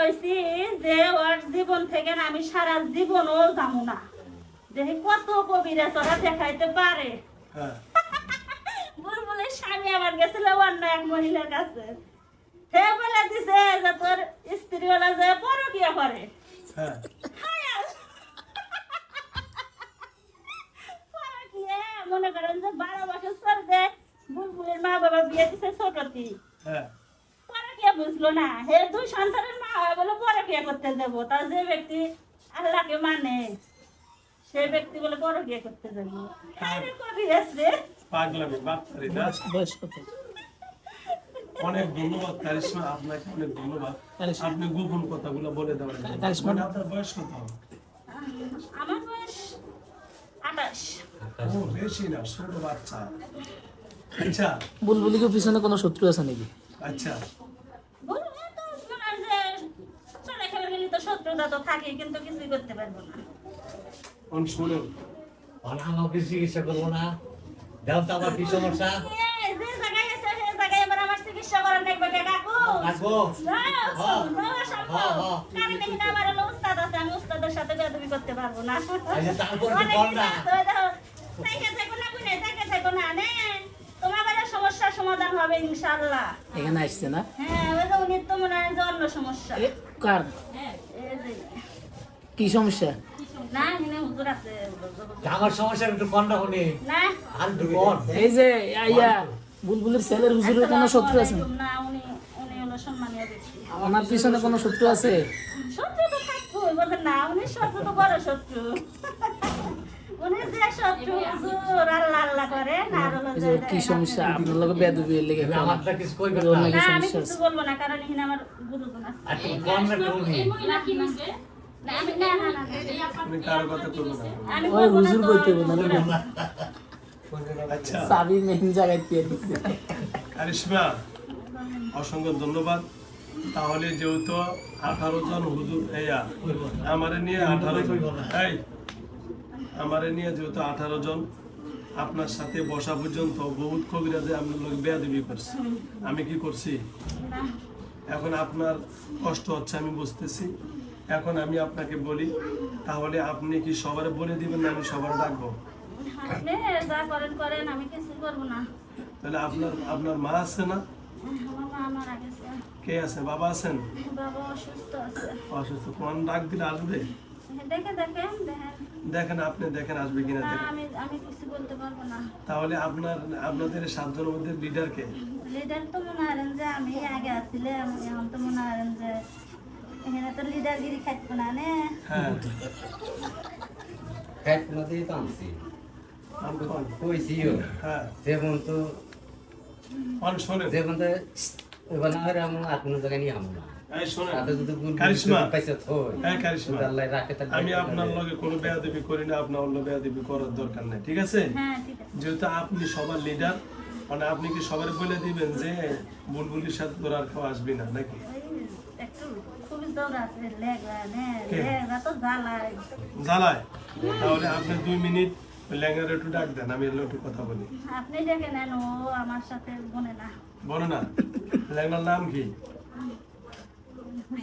কইছি যে ওর জীবন থেকে না আমি সারা জীবনও যাবো না, দেখি কত কবিরা চড়া দেখাইতে পারে। হ্যাঁ বুলবুলের স্বামী আবার গেছিল অন্য এক মহিলার কাছে, সে বলে দিছে যে তোর স্ত্রী হলো যে পরকিয়া করে। হ্যাঁ পরকিয়া মনে করেন যে 12 বছর চলবে, বুলবুলের মা বাবা বিয়ে দিছে ছোটটি, হ্যাঁ পরকিয়া বুঝলো না, হে 2 সন্তানের মা হয়ে বলে পরকিয়া করতে যাবো, তার যে ব্যক্তি আল্লাহকে মানে সে ব্যক্তি বলে পরকিয়া করতে যাবো। আরে কবি আছে পাগলামি বাচ্চারি না। বয়স কত? অনেক ধন্যবাদ কারিশমা, আপনাকে অনেক ধন্যবাদ। আপনি গোপন কথাগুলো বলে দেওয়ার জন্য। কারিশমা, আপনার বয়স কত? আমার বয়স 28। ও বেশি না, ছোট বাচ্চা। আচ্ছা বুলবুলিকে পিছনে কোনো শত্রু আছে নাকি? আচ্ছা বলবো তো শোনার যে চলে খেলে গেলে তো শত্রুতা তো থাকে, কিন্তু কিছুই করতে পারবো না। শুনেন আমাকে চিকিৎসা করবো না, দেও তো আমার কি সমস্যা? এই যে জায়গায় আছে সেই জায়গায় এবার আমার চিকিৎসা করার লাগবে কে কাকু? আসবো। কারণ এখানে আমার হলো উস্তাদ আছে, আমি উস্তাদের সাথে বেয়াদবি করতে পারবো না। আচ্ছা, তারপরে তো অনেক বল কিছু না। আছে, ওই দেখো, দেখে থাকো না বুঝে, দেখে থাকো না, নে। তোমার বাড়ির সমস্যার সমাধান হবে ইনশাআল্লাহ। এখানে আসছে না? হ্যাঁ, ওই যে উনি তো মনে হয় যে অন্য সমস্যা। এ, কার এই যে, কি সমস্যা? না, এখানে হুজুর আছে। আমার সমস্যা একটু কন্যা হনি না, আর একটু কন। এই যে আইয়া বুলবুলের ছেলের হুজুরের কোনো শত্রু আছে? না, উনি হলো সম্মানীয় ব্যক্তি। ওনার পিছনে কোনো শত্রু আছে? শত্রু তো থাকবোই, বলেন না, উনি শত্রু তো বড় শত্রু। উনি যে শত্রু হুজুর আল্লাহ আল্লাহ করে, না আর হলো এই যে যে কি সমস্যা আপনার লগে বেয়াদবি লেগে গেল? আমারটা কিছু কইবেন ওর না। নাকি না, আমি সমস্যা কিছু আছে? বলবো না, কারণ এখানে আমার গুরুজন আছে। আর একটু কন না একটু উনি। না, আমি- না, না, না, আপনি কারো কথা করবেন না। আমি ওই বলবো না হুজুর তো, কইতে হবে না, হুজুর না? আছে। আচ্ছা চাবি মেইন জায়গায় দিয়ে দিচ্ছে। কারিশমা অসংখ্য ধন্যবাদ। তাহলে যেহেতু 18 জন হুজুর আমারে নিয়ে 18 জন, আমারে নিয়ে যেহেতু 18 জন আপনার সাথে বসা পর্যন্ত বহুত কবিরাজে আপনার লোক বেয়াদবি করছে। আমি কি করছি? না, এখন আপনার কষ্ট হচ্ছে আমি বুঝতেছি। এখন আমি আপনাকে বলি, তাহলে আপনি কি সবার বলে দিবেন না আমি সবার ডাকবো? আপনি যা করেন করেন, আমি কিছু করবো না। তাহলে আপনার মা আছে না? আমার মা মারা গেছে, কে আছে? বাবা আছেন? বাবা অসুস্থ আছে। অসুস্থ, কোন ডাক দিলে আসবে? দেখে দেখেন, দেখেন। দেখেন, আপনি দেখেন আসবে কিনা না, দেখেন। আমি কিছু বলতে পারবো না। তাহলে আপনাদের 7 জনের মধ্যে লিডার কে? লিডার তো মনে হয় যে আমি আগে আসছিলাম, এখন তো মনে হয় যে এখানে তো লিডারগিরি খাইতো না নে। হ্যাঁ খাইত নদী তো আনছি কোন? কইছিও হ্যাঁ যেমন তো কোন শোনেন, যেমন তো এবার না হলে আমি আর কোনো জায়গায় নিয়ে আমো না এই শোনেন তাতে যদি কারিশমা, পাইছে থই হ্যাঁ কারিশমা, আল্লাহ রাখে তাহলে আমি আপনার লগে কোনো বেয়াদবি করি না, আপনার অন্য বেয়াদবি করার দরকার নেই, ঠিক আছে? হ্যাঁ, ঠিক আছে। যেহেতু আপনি সবার লিডার, মানে আপনি কি সবার বলে দিবেন যে বুলবুলির সাথে তোর আর কেউ আসবি না নাকি? ওই একটু খুবই দৌড় আছে, লেগা নে, কে? লেগা তো জ্বালায়। জ্বালায়? তাহলে আপনি 2 মিনিট ল্যাঙ্গার একটু ডাক দেন, আমি এর একটু কথা বলি। আপনি ডেকে নেন, ও আমার সাথে বনে না। বলো না, ল্যাঙ্গার নাম কি?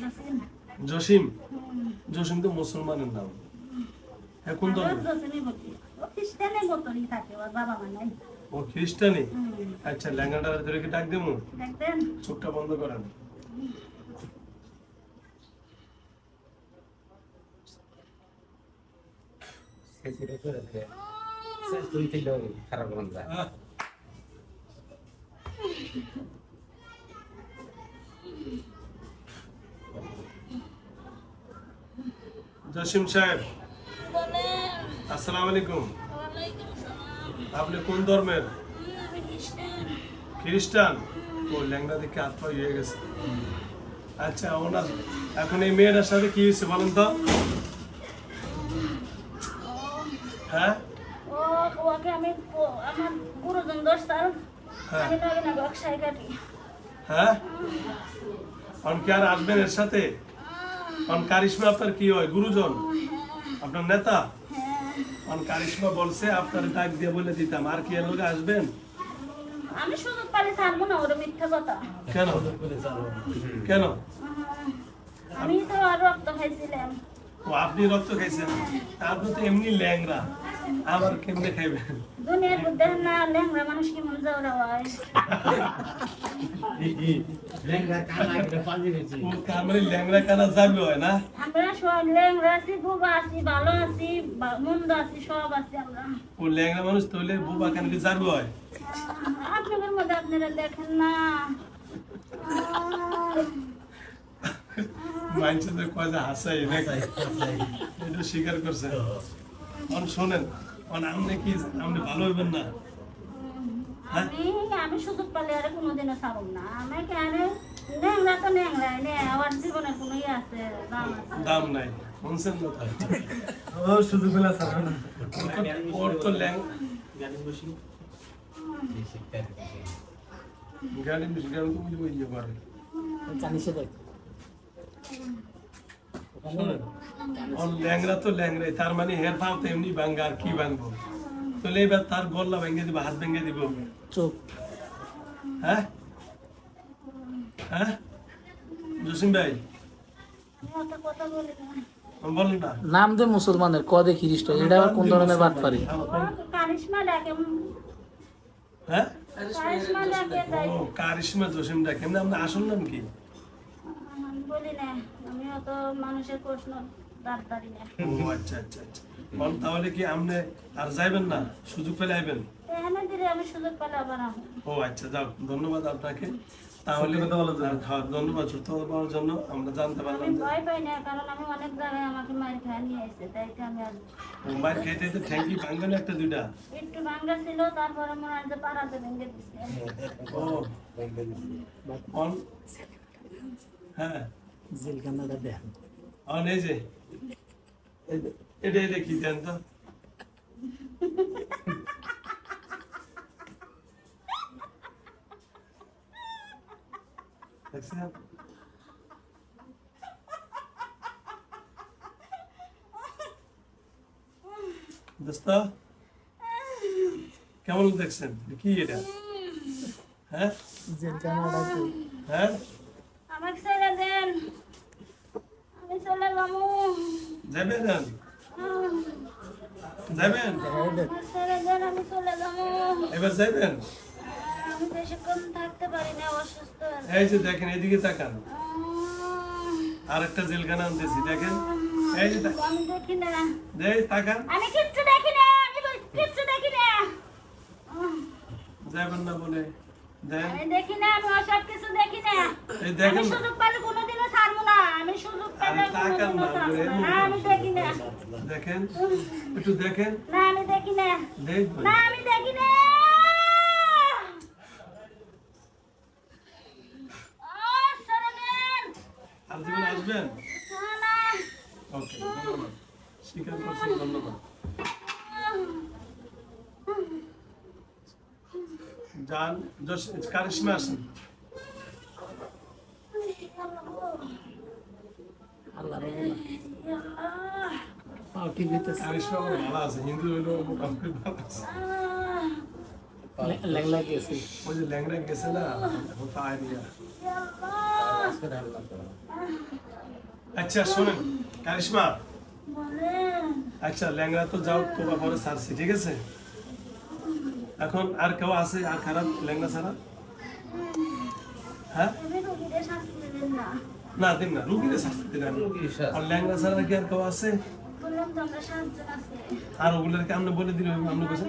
জসিম। জসিম। জসিম তো মুসলমানের নাম। হ্যাঁ কোন দল? জসিমই বলি। ও খ্রিস্টানের মতনই থাকে, ওর বাবা মা নাই। ও খ্রিস্টানি? হুম। আচ্ছা ল্যাঙ্গাটার ধরে কি ডাক দেবো? দেখতেন? চোখটা বন্ধ করেন। সেটা করে দে তুই তো খারাপ মন যায় আহ, জসিম সাহেব বলেন। আসসালামু আলাইকুম। ওয়ালাইকুম সালাম। আপনি কোন ধর্মের? আমি খ্রিস্টান। খ্রিস্টান? ও ল্যাংড়া দেখে আত্মা হয়ে গেছে। আচ্ছা ওনার এখন এই মেয়েটার সাথে কি হয়েছে বলেন তো? হ্যাঁ ওকে আমি আমার গুরুজন দোস্তার, হ্যাঁ। আমি নগে না বক্সাই কাটি। হ্যাঁ, এখন কি আর আসবেন এর সাথে? এখন কারিশমা আপনার কি হয়? গুরুজন, আপনার নেতা? এখন কারিশমা বলছে আপনার ডাক দিয়ে বলে দিতাম, আর কি এর লোকে আসবেন? আমি সুযোগ পালে ছাড়বো না, ওরা মিথ্যা কথা। কেন কেন? আমি তো আর রক্ত খাইছিলাম। ও আপনি রক্ত খাইছেন, আপনি তো এমনি ল্যাংরা, আবার কেমনে খাইবেন? দুনিয়ার মধ্যে না ল্যাংড়া মানুষ কি মন যাওয়া হয়। লেঙ্গা কানা একটা পাজি গেছি ও তার মানে ল্যাংরা কানা যাবে হয় না? আমরা সব ল্যাংড়া আছি, বুবা আছি, ভালো আছি, মন্দ আছি, সব আছি আমরা। ও ল্যাংরা মানুষ তাহলে বুবা কান কি যাবে হয়? আপনাদের মধ্যে আপনারা দেখেন না। মাইন্ডসে তো কয় যে হাসাই নাকি? এটা স্বীকার করছে। অন শোনেন, অন আপনি কি আপনি ভালো হইবেন না? হ্যাঁ? আমি সুযোগ পেলে আর কোনোদিনও ছাড়ব না। আমাকে আরে ন্যাংরা তো ন্যাংরাই নে, আমার জীবনের কোনো ইয়ে আছে, দাম আছে। দাম নাই, শুনছেন তো তাই? ও শুধু বেলা ছাড়া না ওর তো গাড়ি মিশি গাড়ি তো বুঝবো ইয়ে করে। জানিসে দেখ শোনেন, ওর ল্যাংরা তো ল্যাংরাই, তার মানে হের পাও তো এমনি ভাঙ্গা, আর কি ভাঙবো? তাহলে এবার তার গল্লা ভেঙে দিব, হাত ভেঙে দিব। চোখ হ্যাঁ হ্যাঁ জসিম ভাই আমি অত কথা বলি না। বলেন না। নাম দে মুসলমানের ক দে খ্রিস্ট, এটা আবার কোন ধরনের বাদ পারি? ও কারিশমা ডাকে, হ্যাঁ কারিশমা ডাকে তাই। ও কারিশমা জসিম ডাকে, এমনি আপনার আসল নাম কি? আমি বলি না, আমি অত মানুষের প্রশ্ন দাঁড়াতারি না। ও আচ্ছা আচ্ছা আচ্ছা। তাহলে কি আপনি আর যাইবেন না, সুযোগ পেলে আইবেন? এখানে দিলে আমি সুযোগ পেলে আবার আসবো। ও আচ্ছা, যাও, ধন্যবাদ আপনাকে। তাহলে ধন্যবাদ সত্য কথা বলার জন্য, আমরা জানতে আমি পারলাম যে ভয় পাই না, কারণ আমি অনেক জায়গায় আমাকে মার খায় নিয়ে আসছে, তাই তো আমি আর মায়ের খেতে তো ঠ্যাঙ্কি ভাঙবেন একটা দুইটা। একটু ভাঙ্গা ছিল, তারপরে মনে হয় যে পাড়াতে ভেঙে দিচ্ছে। ও হ্যাঁ জেলখানাটা দেখ এই যে এটা এটা কি দেন তো? দেখছেন? দোস্ত কেমন দেখছেন? কি এটা? হ্যাঁ জেলখানাটা কি? হ্যাঁ আমাকে ছেড়ে দেন, আমি চলে যাবো। যাবেন যাবেন দেখ আমাকে ছেড়ে দেন, আমি চলে যাবো। এবার যাবেন? আমি বেশিক্ষণ থাকতে পারি না, অসুস্থ আছি। এই যে দেখেন, এদিকে তাকান, আর একটা জেলখানা আনতেছি, দেখেন। এই যে আমি দেখি না, তাকান, আমি কিচ্ছু দেখি না, আমি কিচ্ছু দেখি না, যাবেন না বলে দেন। আমি দেখি না, আমি ওসব কিছু দেখি না। এই আমি দেখেন না, সুযোগ পেলে কোনোদিনও ছাড়বো না, আমি সুযোগ পেলে আরে তাকান কোনোদিনও না, ছাড়বো এর না। মধ্যে। না, আমি দেখি না, দেখেন একটু দেখেন, না, আমি দেখি না, দেখবেন। না, আমি দেখি না। ছেড়ে দেন। আর জীবনে আসবেন? না, ওকে, ধন্যবাদ, স্বীকার করছেন, ধন্যবাদ। যান, কারিশমা আসেন। আল্লাহ পাও ঠিক হইতেছে কারিশমা আমার ভালো আছে, হিন্দু হইলো মোটামুটি ভালো আছে। ল্যাংলা গেছে ওই যে ল্যাংড়া গেছে না, এখন তো আইডিয়া। আচ্ছা শোনেন কারিশমা, বলেন। আচ্ছা ল্যাংড়া তো যাও, তোবা পরে ছাড়ছি, ঠিক আছে? এখন আর কেউ আছে আর খারাপ ল্যাংড়া ছাড়া? হ্যাঁ আমি রোগীদের শাস্তি দেবেন না। না দিন না, রুগীদের শাস্তি দিন আমি। আর ল্যাংড়া ছাড়া কি আর কেউ আছে? বললাম তো আমরা 7 জন আছি। আর ওগুলোকে আপনি বলে দিন, আপনি বলছেন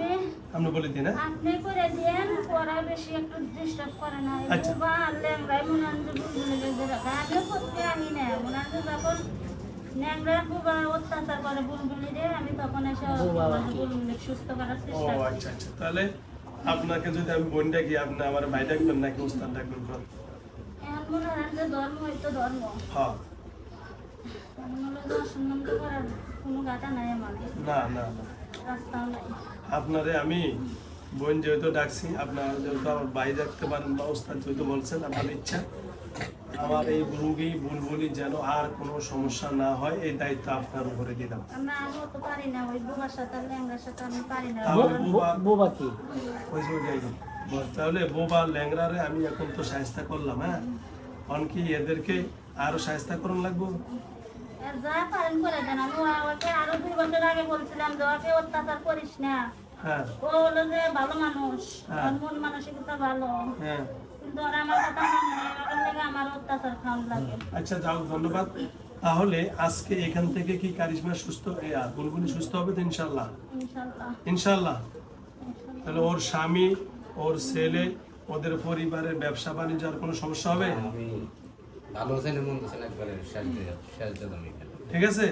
আপনি বলে দিন। হ্যাঁ আপনি করে দেন, পড়া বেশি একটু ডিস্টার্ব করে না। আচ্ছা। বা ল্যাংড়াই মনে হয় যে বুলবুলি বেঁধে রাখা। আমিও করতে আনি না, মনে হয় যে যখন ল্যাংড়া বুবা অত্যাচার করে বুলবুলিরে, আমি তখন এসে বুলবুলি সুস্থ করার ও চেষ্টা করি। আচ্ছা আচ্ছা, তাহলে আপনাকে যদি আমি বোন ডাকি, আপনি আমার ভাই ডাকবেন নাকি উস্তাদ ডাকবেন? এখন মনে হয় যে ধর্ম হয়তো ধর্ম, হ্যাঁ এখন হলো যে অসম্মান করার কোনো গাটা নাই আমার, না না না, রাস্তাও নাই। আপনারে আমি বোন যেহেতু ডাকছি, আপনারা যেহেতু আমার ভাই ডাকতে পারেন বা উস্তাদ যেহেতু বলছেন, আপনার ইচ্ছা। আমার এই রুগী বুলবুলি যেন আর কোনো সমস্যা না হয়, এই দায়িত্ব আপনার উপরে দিলাম। আমরা আমিও তো পারি না, ওই বুবার সাথে আর ল্যাংড়ার সাথে আমি পারি না। তাহলে বোবা বোবা কি ওই যে ওই জায়গায়। তাহলে বোবা ল্যাংড়ারে আমি এখন তো সাহায্য করলাম, হ্যাঁ? কি এদেরকে আরো সাহায্য করুন লাগবো? যা পারেন করে দেন। আমি ওকে আরো 2 বছর আগে বলছিলাম যে ওকে অত্যাচার করিস না। হ্যাঁ ও হলো যে ভালো মানুষ, হ্যাঁ। ওর মন মানসিকতা ভালো, হ্যাঁ। কিন্তু ওরা আমার কথা মানে না, ওর লেগে আমার অত্যাচার খাওয়ান লাগে। আচ্ছা যাও, ধন্যবাদ। তাহলে আজকে এখান থেকে কি কারিশমা সুস্থ, বুলবুলি সুস্থ হবে তো ইনশাল্লাহ? ইনশাল্লাহ। ইনশাল্লাহ। তাহলে ওর স্বামী, ওর ছেলে, ওদের পরিবারের ব্যবসা বাণিজ্য আর কোনো সমস্যা হবে? আমি ভালো ছেলে মন্দ ছেলে একবারে শেষ দিয়ে দাম এখানে। ঠিক আছে?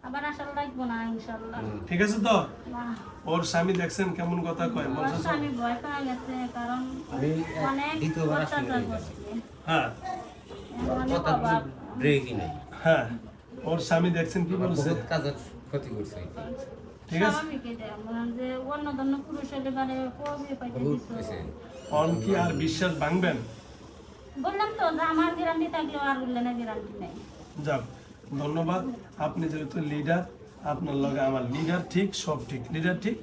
আবার আশা লাগবো না ইনশাল্লাহ। ঠিক আছে তো? না, ওর স্বামী দেখছেন কেমন কথা কয়, ওর বলছে তো? স্বামী ভয় পেয়ে গেছে, কারণ আমি অনেক দ্বিতীয়বার আসলে অত্যাচার করছে, হ্যাঁ অনেক কথা অভাব। ব্রেকই নেই, হ্যাঁ। ওর স্বামী দেখছেন কি বলছে? বহুত কাজের ক্ষতি করছে। ঠিক আছে? স্বাভাবিক এটা, মনে হয় যে অন্য ধন্য পুরুষ হলে পারে কবি পাইতে বহুত দিত। হয়েছে। অন কি আর বিশ্বাস ভাঙবেন? বললাম তো যে আমার গ্যারান্টি থাকলেও আর উল্লেনের গ্যারান্টি নেই। যাক, ধন্যবাদ। আপনি যেহেতু লিডার, আপনার লগে আমার লিডার ঠিক, সব ঠিক, লিডার ঠিক,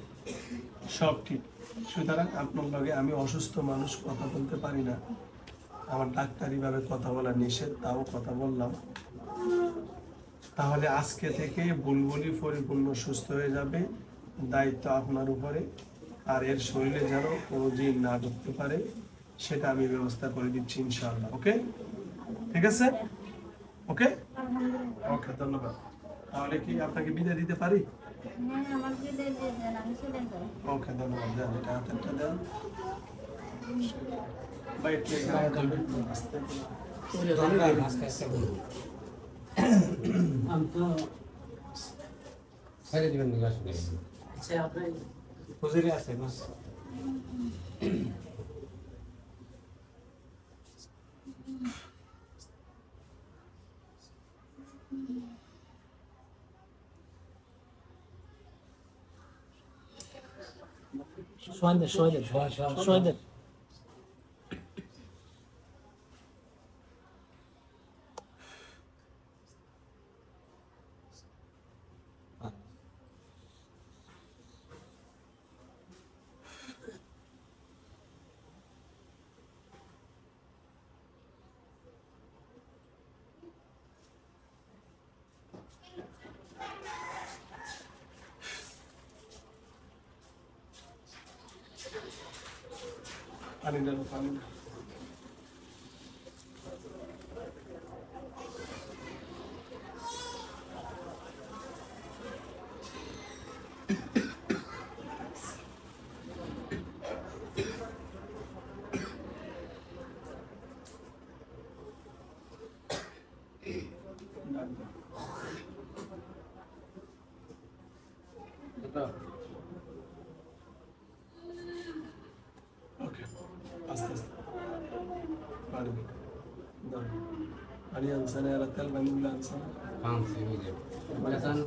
সব ঠিক। সুতরাং আপনার লগে আমি অসুস্থ মানুষ, কথা বলতে পারি না, আমার ডাক্তারিভাবে কথা বলা নিষেধ, তাও কথা বললাম। তাহলে আজকে থেকে বুলবুলি পরিপূর্ণ সুস্থ হয়ে যাবে, দায়িত্ব আপনার উপরে। আর এর শরীরে যেন কোনো জিন না করতে পারে সেটা আমি ব্যবস্থা করে দিচ্ছি ইনশাআল্লাহ। ওকে? ঠিক আছে? ওকে? আলহামদুলিল্লাহ। ওকে, ধন্যবাদ। তাহলে কি আপনাকে বিদায় দিতে পারি? হ্যাঁ, আমার বিদায় দিয়ে দেন, আমি চলে যাই। ওকে, ধন্যবাদ। দেন, এটা হাতেরটা দেন। ভাই, একটু এখানে করবেন। আস্তে করে। আস্তে আস্তে বলবো। আমি তো ছেড়ে দিবেন নিয়ে আসবে। আচ্ছা আপনি হুজুরে আছে না? সোহেদের পানি দেন, পানি দেন। ওকে, আস্তে আস্তে পানি দাও। পানি আনছে না, এরা তেল পানিগুলো আনছে না। পাঁচশো বুঝে বলেছেন।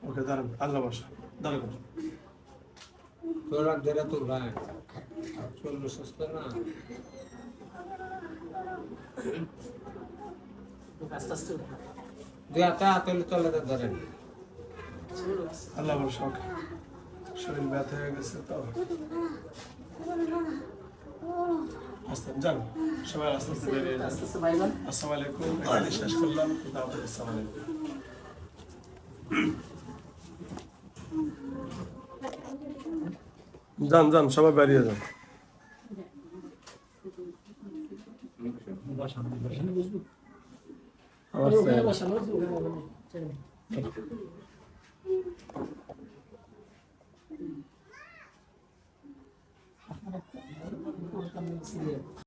ওকে, দাঁড়ান, আল্লাহ বসা, দাঁড়ান। তোরা ধরে তোর ভাই চললো সুস্থ না। আস্তে আস্তে দুই একটা হাতলে চলে ধরেন। আল্লাহ বসা। ওকে, শরীর ব্যথা হয়ে গেছে তো, আস্তে যান সবাই, আস্তে আস্তে বেরিয়ে যান। আস্তে আস্তে ভাইজান আসসালামু আলাইকুম। এখানে শেষ করলাম। খুদা হাফেজ। আসসালামু আলাইকুম। যান যান, সবাই বেরিয়ে যান। ওখানে বসানো ওখানে